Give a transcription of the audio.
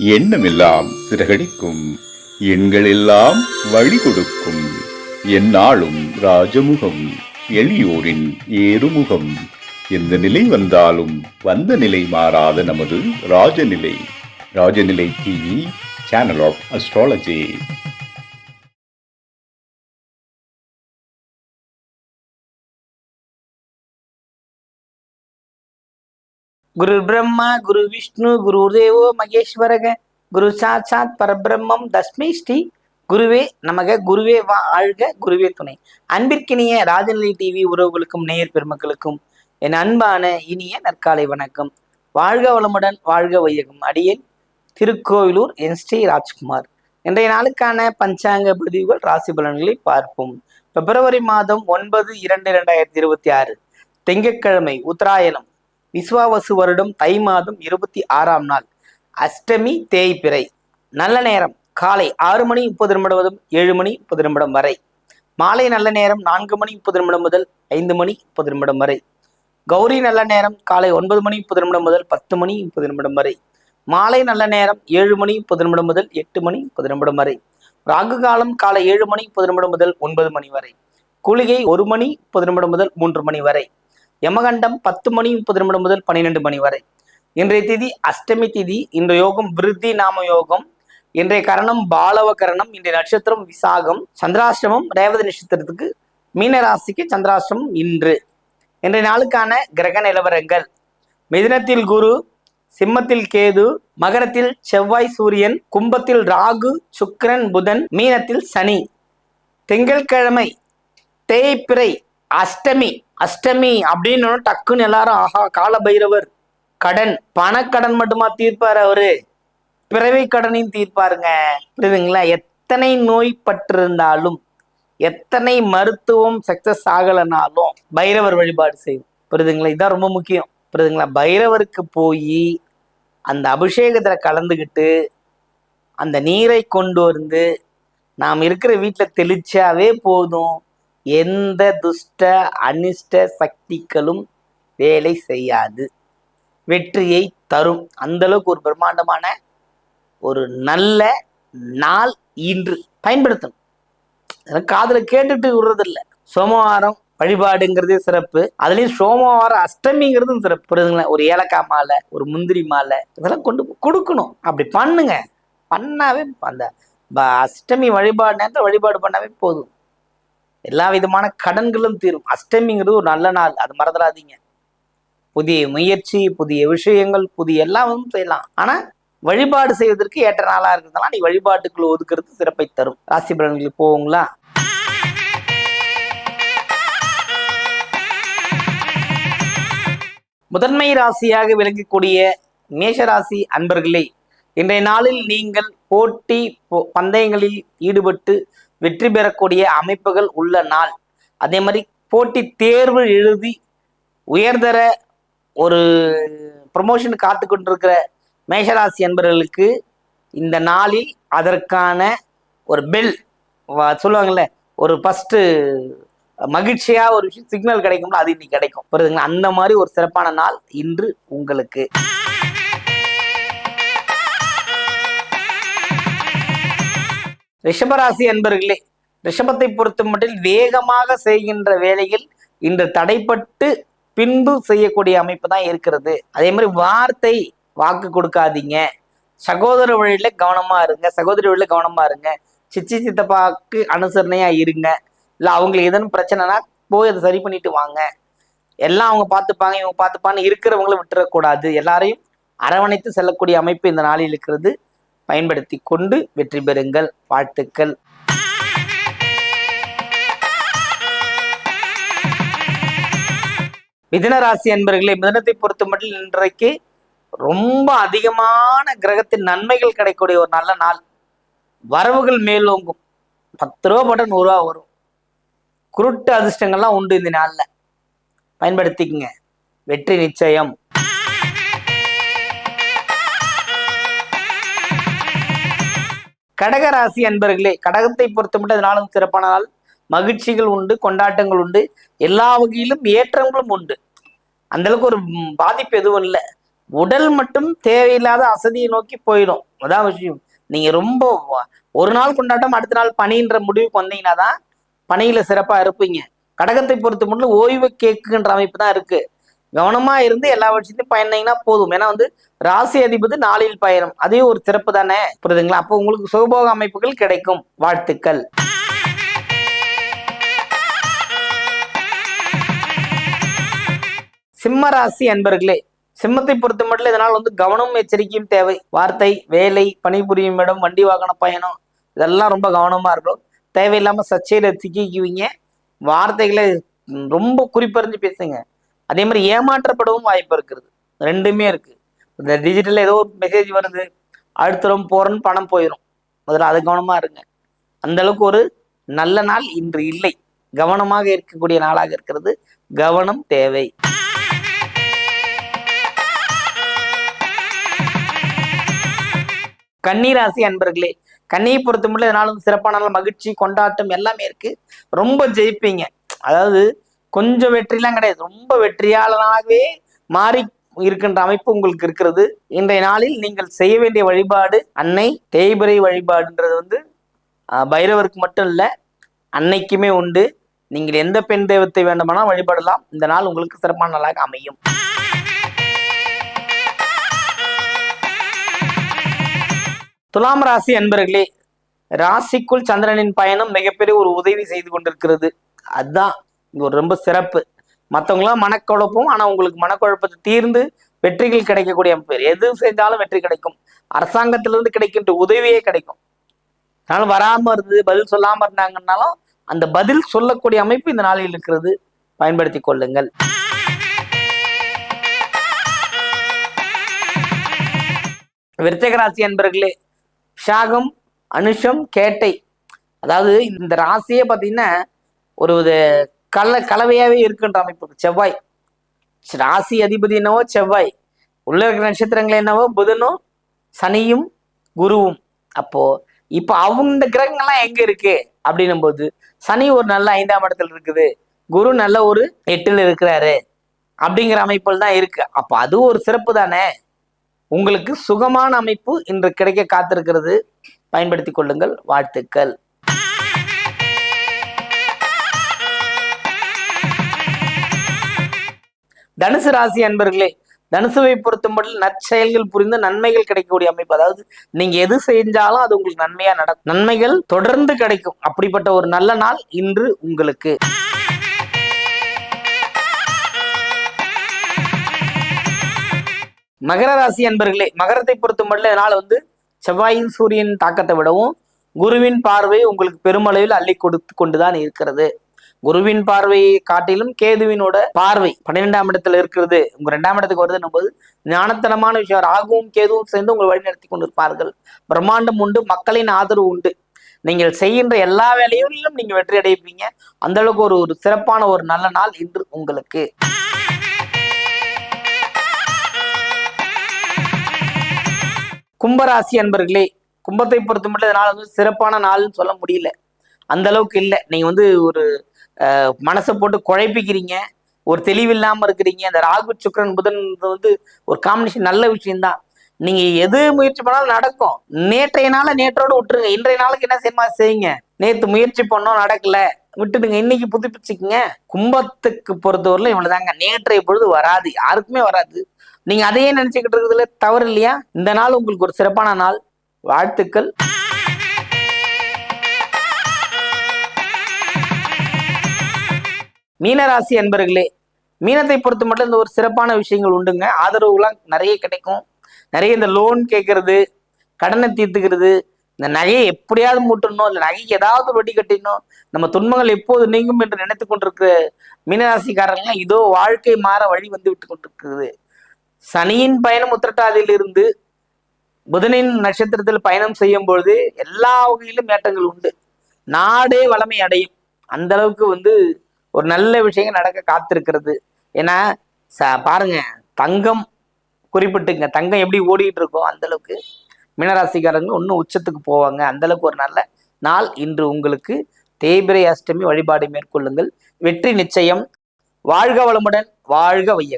எண்ணமெல்லாம் சிறகடிக்கும், எண்களெல்லாம் வழி கொடுக்கும், எந்நாளும் ராஜமுகம், எளியோரின் ஏறுமுகம். எந்த நிலை வந்தாலும் வந்த நிலை மாறாத நமது Rajanilai. Rajanilai TV, channel of astrology. குரு பிரம்மா குரு விஷ்ணு குரு தேவோ மகேஸ்வரக குரு சாட்சாத் பரபிரம்மம் தஸ்மை ஸ்ரீ குருவே நமக. குருவே வா ஆழ்க, குருவே துணை. அன்பிற்கினிய ராஜநிலை டிவி உறவுகளுக்கும் நேயர் பெருமக்களுக்கும் என் அன்பான இனிய நற்காலை வணக்கம். வாழ்க வளமுடன், வாழ்க வையகம். அடியேன் திருக்கோவிலூர் என் ஸ்ரீ ராஜ்குமார். இன்றைய நாளுக்கான பஞ்சாங்க பதிவுகள், ராசி பலன்களை பார்ப்போம். பிப்ரவரி மாதம் 9/2/2026 திங்கட்கிழமை, உத்தராயணம், விஸ்வாவசு வருடம் தை மாதம் 26ஆம் நாள், அஷ்டமி தேய்பிறை. நல்ல நேரம் காலை 6:30 முதல் 7:30 வரை. மாலை நல்ல நேரம் 4:30 முதல் 5:30 வரை. கௌரி நல்ல நேரம் காலை 9:30 முதல் 10:30 வரை. மாலை நல்ல நேரம் 7:30 முதல் 8:30 வரை. ராகு காலம் காலை 7:30 முதல் 9 மணி வரை. குளிகை 1:30 முதல் 3 மணி வரை. யமகண்டம் 10:30 முதல் 12 மணி வரை. இன்றைய திதி அஷ்டமி திதி. இன்றைய யோகம் விருத்தி நாம யோகம். இன்றைய கரணம் பாலவ கரணம். இன்றைய நட்சத்திரம் விசாகம். சந்திராஷ்டமம் ரேவதி நட்சத்திரத்துக்கு, மீனராசிக்கு சந்திராஷ்டமம் இன்று. இன்றைய நாளுக்கான கிரக நிலவரங்கள்: மிதுனத்தில் குரு, சிம்மத்தில் கேது, மகரத்தில் செவ்வாய் சூரியன், கும்பத்தில் ராகு சுக்கிரன் புதன், மீனத்தில் சனி. திங்கட்கிழமை தேய்பிறை, அஷ்டமி. அஷ்டமி அப்படின்னு டக்குன்னு எல்லாரும் ஆஹா, கால பைரவர். கடன், பணக்கடன் மட்டுமா தீர்ப்பாரு அவரு, பிறவி கடனையும் தீர்ப்பாருங்க. புரியுதுங்களா? எத்தனை நோய் பட்டிருந்தாலும், எத்தனை மருத்துவம் சக்சஸ் ஆகலைனாலும் பைரவர் வழிபாடு செய்யும். புரியுதுங்களா? இதுதான் ரொம்ப முக்கியம். புரியுதுங்களா? பைரவருக்கு போய் அந்த அபிஷேகத்துல கலந்துக்கிட்டு அந்த நீரை கொண்டு வந்து நாம் இருக்கிற வீட்டில் தெளிச்சாவே போதும், எந்த துஷ்ட அனிஷ்ட சக்திகளும் வேலை செய்யாது, வெற்றியை தரும். அந்த அளவுக்கு ஒரு பிரம்மாண்டமான ஒரு நல்ல நாள் இன்று. பயன்படுத்தணும். காதுல கேட்டுட்டு விடுறதில்ல. சோமவாரம் வழிபாடுங்கிறதே சிறப்பு. அதுலயும் சோமவாரம் அஷ்டமிங்கிறதும் சிறப்பு. புரியுதுங்களா? ஒரு ஏலக்காய் மாலை, ஒரு முந்திரி மாலை, இதெல்லாம் கொண்டு கொடுக்கணும். அப்படி பண்ணுங்க. பண்ணாவே அந்த அஷ்டமி வழிபாடு நேரத்தில் வழிபாடு பண்ணாவே போதும், எல்லா விதமான கடன்களும் தீரும். அஷ்டமிங்கிறது ஒரு நல்ல நாள், அது மறந்துடாதீங்க. புதிய முயற்சி, புதிய விஷயங்கள், புதிய எல்லாம் செய்யலாம். ஆனா வழிபாடு செய்வதற்கு ஏற்ற நாளா இருக்கிறதுனால நீ வழிபாட்டுக்குள்ள ஒதுக்குறது சிறப்பை தரும். ராசி பலன்களுக்கு போவோங்களா? முதன்மை ராசியாக விளங்கக்கூடிய மேஷராசி அன்பர்களே, இன்றைய நாளில் நீங்கள் போட்டி பந்தயங்களில் ஈடுபட்டு வெற்றி பெறக்கூடிய அமைப்புகள் உள்ள நாள். அதே மாதிரி போட்டி தேர்வு எழுதி உயர்தர ஒரு ப்ரமோஷன் காத்து கொண்டிருக்கிற மேஷராசி அன்பர்களுக்கு இந்த நாளில் அதற்கான ஒரு பெல் சொல்லுவாங்கல்ல, ஒரு ஃபர்ஸ்ட் மகிழ்ச்சியா ஒரு விஷயம் சிக்னல் கிடைக்கும்ல, அது இன்னைக்கு கிடைக்கும். புரியுதுங்களா? அந்த மாதிரி ஒரு சிறப்பான நாள் இன்று உங்களுக்கு. ரிஷபராசி அன்பர்களே, ரிஷபத்தை பொறுத்த மட்டும் வேகமாக செய்கின்ற வேலைகள் இன்று தடைப்பட்டு பின்பு செய்யக்கூடிய அமைப்பு தான் இருக்கிறது. அதே மாதிரி வாக்கு கொடுக்காதீங்க. சகோதர வழியில கவனமா இருங்க, சகோதரி வழியில கவனமா இருங்க. சிச்சி சித்தப்பாக்கு அனுசரணையா இருங்க. இல்லை அவங்களுக்கு எதனும் பிரச்சனைனா போய் அதை சரி பண்ணிட்டு வாங்க. எல்லாம் அவங்க பார்த்துப்பாங்க, இவங்க பார்த்துப்பான்னு இருக்கிறவங்களும் விட்டுறக்கூடாது. எல்லாரையும் அரவணைத்து செல்லக்கூடிய அமைப்பு இந்த நாளில் இருக்கிறது. பயன்படுத்தி கொண்டு வெற்றி பெறுங்கள். வாழ்த்துக்கள். மிதுனராசி அன்பர்களே, மிதுனத்தை பொறுத்த மட்டும் இன்றைக்கு ரொம்ப அதிகமான கிரகத்தின் நன்மைகள் கிடைக்கக்கூடிய ஒரு நல்ல நாள். வரவுகள் மேலோங்கும். 10 ரூபா போட்ட 100 ரூபா வரும். குருட்டு அதிர்ஷ்டங்கள்லாம் உண்டு இந்த நாள்ல. பயன்படுத்திக்கங்க. வெற்றி நிச்சயம். கடகராசி அன்பர்களே, கடகத்தை பொறுத்த மட்டும் அதனாலும் சிறப்பான நாள். மகிழ்ச்சிகள் உண்டு, கொண்டாட்டங்கள் உண்டு, எல்லா வகையிலும் ஏற்றங்களும் உண்டு. அந்த அளவுக்கு ஒரு பாதிப்பு எதுவும் இல்லை. உடல் மட்டும் தேவையில்லாத அசதியை நோக்கி போயிடும். அதான் விஷயம். நீங்க ரொம்ப ஒரு நாள் கொண்டாட்டம் அடுத்த நாள் பணின்ற முடிவுக்கு வந்தீங்கன்னா தான் பணியில சிறப்பா இருப்பீங்க. கடகத்தை பொறுத்த மட்டும் ஓய்வு கேட்குன்ற அமைப்பு தான் இருக்கு. கவனமா இருந்து எல்லா விஷயத்தையும் பயணிங்கன்னா போதும். ஏன்னா ராசி அதிபதி நாளில் பயணம், அதே ஒரு சிறப்பு தானே, புரியுதுங்களா? அப்போ உங்களுக்கு சுகபோக அமைப்புகள் கிடைக்கும். வாழ்த்துக்கள். சிம்ம ராசி அன்பர்களே, சிம்மத்தை பொறுத்த மட்டும் இதனால் கவனமும் எச்சரிக்கையும் தேவை. வார்த்தை, வேலை, பணிபுரியும் இடம், வண்டி வாகன பயணம், இதெல்லாம் ரொம்ப கவனமா இருக்கும். தேவையில்லாம சர்ச்சையில சிக்கிக்குவீங்க. வார்த்தைகளை ரொம்ப குறிப்பறிஞ்சு பேசுங்க. அதே மாதிரி ஏமாற்றப்படவும் வாய்ப்பு இருக்கிறது. ரெண்டுமே இருக்கு. இந்த டிஜிட்டல் ஏதோ ஒரு மெசேஜ் வருது, அடுத்தரும் போறன்னு பணம் போயிடும். முதல்ல அது கவனமா இருங்க. அந்த அளவுக்கு ஒரு நல்ல நாள் இன்று இல்லை. கவனமாக இருக்கக்கூடிய நாளாக இருக்கிறது. கவனம் தேவை. கன்னிராசி அன்பர்களே, கன்னியை பொறுத்த மட்டும் இதனால சிறப்பான நாள், மகிழ்ச்சி, கொண்டாட்டம் எல்லாமே இருக்கு. ரொம்ப ஜெயிப்பீங்க. அதாவது கொஞ்சம் வெற்றிலாம் கிடையாது, ரொம்ப வெற்றியாளனாகவே மாறி இருக்கின்ற அமைப்பு உங்களுக்கு இருக்கிறது. இன்றைய நாளில் நீங்கள் செய்ய வேண்டிய வழிபாடு அன்னை தேய்பிறை வழிபாடுன்றது பைரவருக்கு மட்டும் இல்லை, அன்னைக்குமே உண்டு. நீங்கள் எந்த பெண் தெய்வத்தை வேண்டுமானால் வழிபடலாம். இந்த நாள் உங்களுக்கு சிறப்பான நாளாக அமையும். துலாம் ராசி அன்பர்களே, ராசிக்குள் சந்திரனின் பயணம் மிகப்பெரிய ஒரு உதவி செய்து கொண்டிருக்கிறது. அதுதான் இங்க ஒரு ரொம்ப சிறப்பு. மற்றவங்களாம் மனக்குழப்பம், ஆனா உங்களுக்கு மனக்குழப்பத்தை தீர்ந்து வெற்றிகள் கிடைக்கக்கூடிய அமைப்பு. எது செஞ்சாலும் வெற்றி கிடைக்கும். அரசாங்கத்திலிருந்து கிடைக்கின்ற உதவியே கிடைக்கும். அதனால வராம இருந்து பதில் சொல்லாம இருந்தாங்கன்னாலும் அந்த பதில் சொல்லக்கூடிய அமைப்பு இந்த நாளில் இருக்கிறது. பயன்படுத்தி கொள்ளுங்கள். விருச்சிக ராசி அன்பர்களே, விசாகம், அனுஷம், கேட்டை, அதாவது இந்த ராசியே பார்த்தீங்கன்னா ஒரு கலவையாவே இருக்குன்ற அமைப்பு. செவ்வாய் ராசி அதிபதி என்னவோ செவ்வாய், உள்ள இருக்கிற நட்சத்திரங்கள் என்னவோ புதனும் சனியும் குருவும். அப்போ இப்ப அவங்க கிரகங்கள்லாம் எங்க இருக்கு அப்படின்னும் போது, சனி ஒரு நல்ல 5ஆம் இடத்துல இருக்குது, குரு நல்ல ஒரு 8ல் இருக்கிறாரு அப்படிங்கிற அமைப்புகள் தான் இருக்கு. அப்ப அது ஒரு சிறப்பு தானே. உங்களுக்கு சுகமான அமைப்பு இன்று கிடைக்க காத்திருக்கிறது. பயன்படுத்தி கொள்ளுங்கள். வாழ்த்துக்கள். தனுசு ராசி அன்பர்களே, தனுசுவை பொறுத்த மட்டும் நற்செயல்கள் புரிந்து நன்மைகள் கிடைக்கக்கூடிய அமைப்பு. அதாவது நீங்க எது செஞ்சாலும் அது உங்களுக்கு நன்மையா நடக்கும். நன்மைகள் தொடர்ந்து கிடைக்கும். அப்படிப்பட்ட ஒரு நல்ல நாள் இன்று உங்களுக்கு. மகர ராசி அன்பர்களே, மகரத்தை பொறுத்த மட்டும் இதனால் செவ்வாயின் சூரியன் தாக்கத்தை விடவும் குருவின் பார்வை உங்களுக்கு பெருமளவில் அள்ளி கொடுத்து கொண்டுதான் இருக்கிறது. குருவின் பார்வையை காட்டிலும் கேதுவினோட பார்வை 12ஆம் இடத்துல இருக்கிறது. உங்க 2ஆம் இடத்துக்கு வருதுன்னும் போது ஞானத்தனமான விஷயம். ராகுவும் கேதுவும் சேர்ந்து உங்களை வழிநடத்தி கொண்டிருப்பார்கள். பிரம்மாண்டம் உண்டு, மக்களின் ஆதரவு உண்டு. நீங்கள் செய்கின்ற எல்லா வேலையிலும் நீங்க வெற்றி அடைப்பீங்க. அந்த அளவுக்கு ஒரு சிறப்பான ஒரு நல்ல நாள் இன்று உங்களுக்கு. கும்பராசி அன்பர்களே, கும்பத்தை பொறுத்த மட்டும் இதனால சிறப்பான நாள்னு சொல்ல முடியல. அந்த அளவுக்கு இல்லை. நீங்க ஒரு மனசை போட்டு குழப்பிக்கிறீங்க, ஒரு தெளிவில்லாம இருக்கிறீங்க. இந்த ராகு சுக்கிரன் புதன் ஒரு காம்பினேஷன் நல்ல விஷயம்தான். நீங்க எது முயற்சி பண்ணாலும் நடக்கும். நேற்றைய நாள நேற்றோடு விட்டுருங்க. இன்றைய நாளுக்கு என்ன செய்யுங்க. நேற்று முயற்சி பண்ணோம், நடக்கல, விட்டுடுங்க. இன்னைக்கு புதுப்பிச்சுக்குங்க. கும்பத்துக்கு பொறுத்தவரையிலும் இவ்வளவுதாங்க. நேற்றைய பொழுது வராது, யாருக்குமே வராது. நீங்க அதையே நினைச்சுக்கிட்டு இருக்கிறதுல தவறு இல்லையா? இந்த நாள் உங்களுக்கு ஒரு சிறப்பான நாள். வாழ்த்துக்கள். மீனராசி அன்பர்களே, மீனத்தை பொறுத்த மட்டும் இந்த ஒரு சிறப்பான விஷயங்கள் உண்டுங்க. ஆதரவுலாம் நிறைய கிடைக்கும். நிறைய இந்த லோன் கேட்கறது, கடனை தீர்த்துக்கிறது, இந்த நகையை எப்படியாவது மூட்டணும், இல்லை நகைக்கு ஏதாவது வட்டி கட்டிடணும், நம்ம துன்பங்கள் எப்போது நீங்கும் என்று நினைத்து கொண்டிருக்கிற மீனராசிக்காரங்களாம் இதோ வாழ்க்கை மாற வழி வந்து விட்டு கொண்டிருக்கிறது. சனியின் பயணம் உத்திரட்டாதியிலிருந்து புதனின் நட்சத்திரத்தில் பயணம் செய்யும் பொழுது எல்லா வகையிலும் ஏற்றங்கள் உண்டு. நாடே வளமை அடையும். அந்த அளவுக்கு ஒரு நல்ல விஷயங்கள் நடக்க காத்திருக்கிறது. ஏன்னா பாருங்க, தங்கம் குறிப்பிட்டுங்க, தங்கம் எப்படி ஓடிட்டு இருக்கோ அந்த அளவுக்கு மீனராசிக்காரங்க இன்னும் உச்சத்துக்கு போவாங்க. அந்த அளவுக்கு ஒரு நல்ல நாள் இன்று உங்களுக்கு. தேய்பிறை அஷ்டமி வழிபாடு மேற்கொள்ளுங்கள். வெற்றி நிச்சயம். வாழ்க வளமுடன், வாழ்க வையகம்.